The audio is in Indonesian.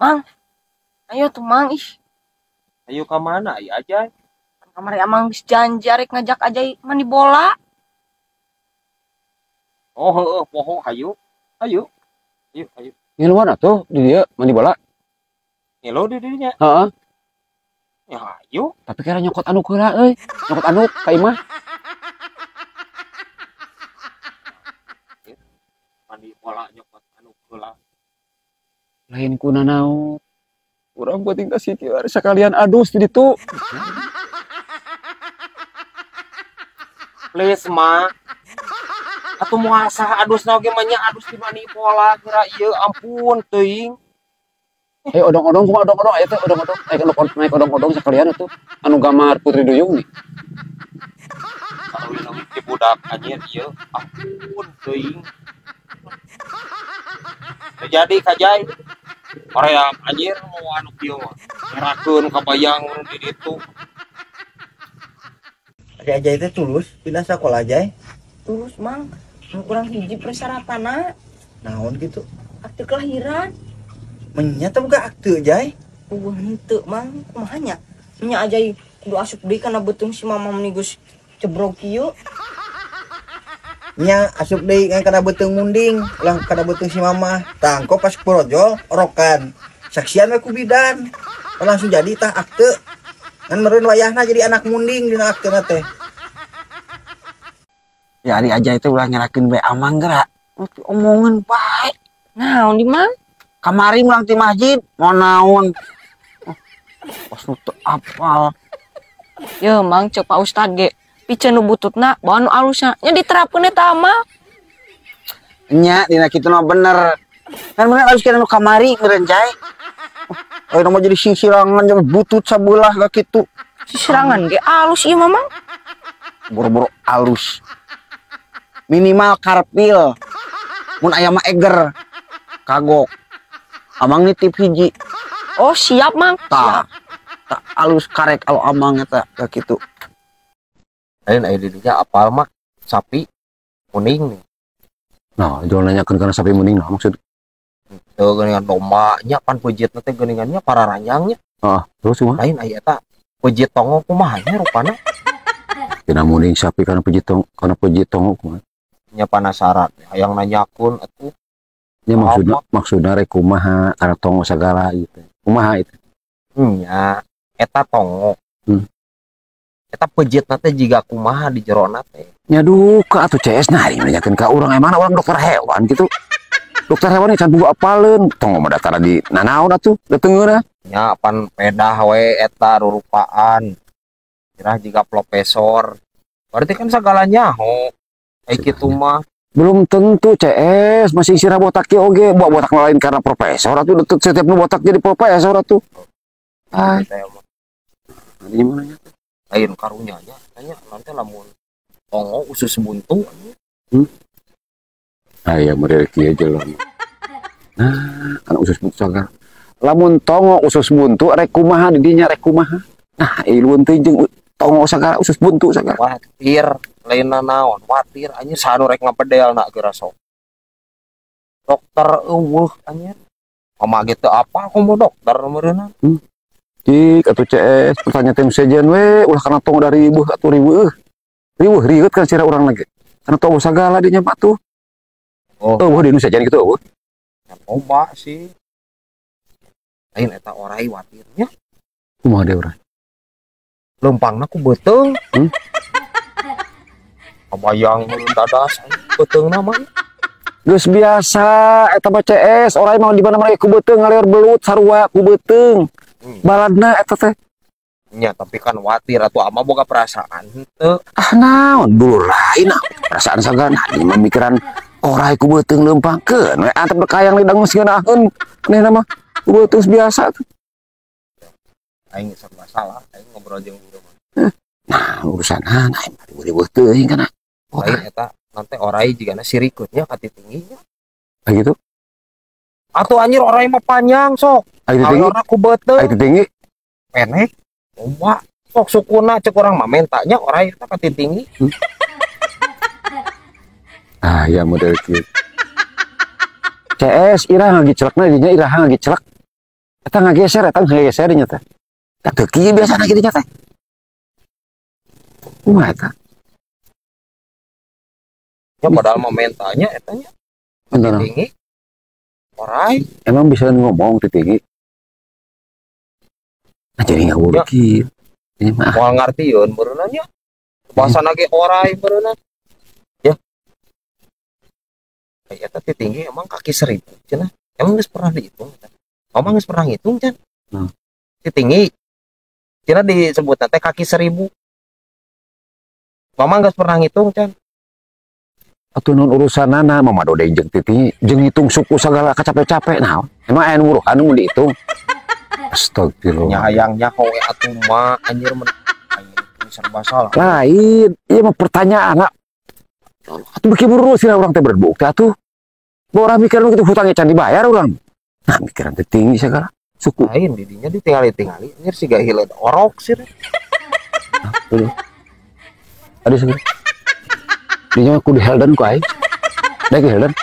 Mang, ayo tuh Mang, ih. Ayo ke mana? Ayo aja. Kamari Amang geus janji arek ngajak aja mandi bola. Oh, heeh, poho, ayo. Ayo. Ayo, ayo. Ngiluan atuh di dia mandi bola. Ngilu di dirinya. Heeh. Ya, ayo. Tapi kira nyokot anu heula euy. Nyokot anu ka imah. Mandi bola nyokot anu heula. Lain kuna naon. Urang penting ka situ sekalian adus di ditu. Please, Ma. Atuh moal saha adusna oge mah nya adus di mandi bola kira ieu ampun teuing. Odong-odong kumaha odong-odong aya teh odong-odong. Naik odong-odong sekalian atuh. Anu gambar Putri Duyung nih. Kalau leuwih ti budak anjeun ieu ampun teuing. Terjadi kajai. Koream anjir mau anu kieu mah. Ngerakeun kabayang di ditu. Aja itu tulus pindah sekolah aja Terus Mang, anu kurang hiji persyaratanna naon gitu akte kelahiran. menyata buka akte aja Henteu Mang, kumaha nya? Nya aja kudu asup deui kana beuteung si Mama meni geus cebrok kieu. nya asup deui ngan kana beuteung munding ulah kana beuteung si mama tangko pas projol orokan saksian we ku bidan langsung jadi tah akte ngan meureun wayahna jadi anak munding dina aktena teh. Ya ari aja itu ulah nyerakeun bae Amang geura. Omongan bae. Naon di Mang? Kamari ulang ti masjid mau naon. Pas nu teu apal. Ye Mang cek Pak Ustad ge. Piceun nu bututna bawa nu alusna nya diterapkeun eta mah. Nya dina kitu mah bener. Kan bener harus kira nu kamari meureun jay. Oh, mau jadi sisirangan yang butut sabelah ka kitu. Sirangan ge alus ieu mah Mang. Boro-boro alus. Minimal karpil. Mun aya mah eger. Kagok. Amang nitip hiji. Oh siap Mang. Tah. Tak alus karek alo Amang eta ka kitu. Lain aya di dinya apal mah sapi kuning nih. Nah, jangan nanyakeun kana sapi mending nah maksud. Teu geuningan domba nya pan peujitna teh geuningannya para ranjangnya. Terus kumaha? Lain aya eta peujit tongo kumaha nya rupana. Dina mending sapi kana pejit tongo kumaha? Nya penasaran hayang nanyakeun atuh. Ya maksudna rek kumaha kana tongo sagala ieu. Kumaha itu? Nya eta tongo. Eta peujitna teh jiga kumaha di jerona teh. Nya duka atuh CS nah nanyakeun ka urang emana urang dokter hewan gitu. Dokter hewan can boga apaleun. Tongo mah datara di nanaon atuh datengeuna. Nya pan pedah we eta rurupaan. Kira jiga profesor. Berarti kan segalanya ho. Kayak gitu mah. Belum tentu CS masih sirah botak ge oge. Botak lain karena profesor atuh setiap nu botak jadi profesor atuh. Di mana nya? Lain karunya nya tanya nanti lamun tongo usus buntu. Aya mereka kieu jelema. Nah, kan usus buntu sagala. Lamun tongo usus buntu rek kumaha di dinya rek kumaha. Nah, iluan teh jeung tongo sagala usus buntu sagala. Watir lain naon watir anjir sanu rek ngapedel nak geura sok. Dokter eueuh anjir. Mama gitu apa aku mau dokter meureunna. Cik atuh CS pertanyaan teh sejen we ulah kana tongo dari ribuh atuh ribuh. Ribuh rieut kan sira urang lagi. Kana tongo sagala dinya mah tuh. Oh, di Indonesia jadi gitu eueuh. coba sih. Lain eta orai watirnya. Kumaha deui urang? Lempangna ku beuteung. Kabayang meureun dadas beuteungna mah. Geus biasa eta mah CS orai mah di mana-mana ku beuteung ngalieur belut sarua ku beuteung. Baladna eta teh. Nya tapi kan watir atuh ama boga perasaan henteu. Naon dulu lain perasaan sagana ieu mah mikiran orai ku beuteung leumpangkeun we antep bekayang lidang geus ngeunaheun anehna mah ku beuteung biasa tuh. Aing serba salah aing ngobrol jeung guru mah. Nah urusan aing ribeuh teuing kana. Lain eta nanti orai jigana sirikeunnya kati tingginya. Begitu. Atuh anjir orai mah panjang sok. Aya tinggi. Alor aku beuteung. Aya tinggi. Pendek. Loba. Sok sukuna cek urang mah mentanya orai eta kati tinggi. Ya model kieu. CS iraha ngagiclekna dinya iraha ngagiclek. Eta ngageser, eta ngageser nya teh. Da teu kieu biasana kitu nya teh. Kumaha eta? Ya padahal mah mentanya etanya Bener. tinggi. Orai, Emang bisa ngomong ti tinggi. Nah jadi ngawur kieu. Ini mah moal ngartieun beureunan nya. Bahasa lagi orai beureunan. Ya. Eta teh tinggi emang kaki 1000 cenah. Emang geus pernah dihitung? Emang geus pernah ngitung can? Ti tinggi. Cenah disebut teh kaki 1000. Mama geus pernah ngitung can? atuh non urusanana mah mado deui jeung titi jeung hitung suku sagala capek-capek nah emang aya nu buruhan mun dihitung astagfirullah Nyayangnya kowe atuh mah anjir men anjir serba salah. lain ieu mah pertanyaan atuh beki buru sih urang teh berbuk teh atuh orang mikir nu kitu hutangnya can dibayar urang nah mikiran teh tinggi sagala suku Lain didinya ditinggali anjir siga hileud orok sih. tuh ada segala dinya aku di Helden ku aing da ke Helden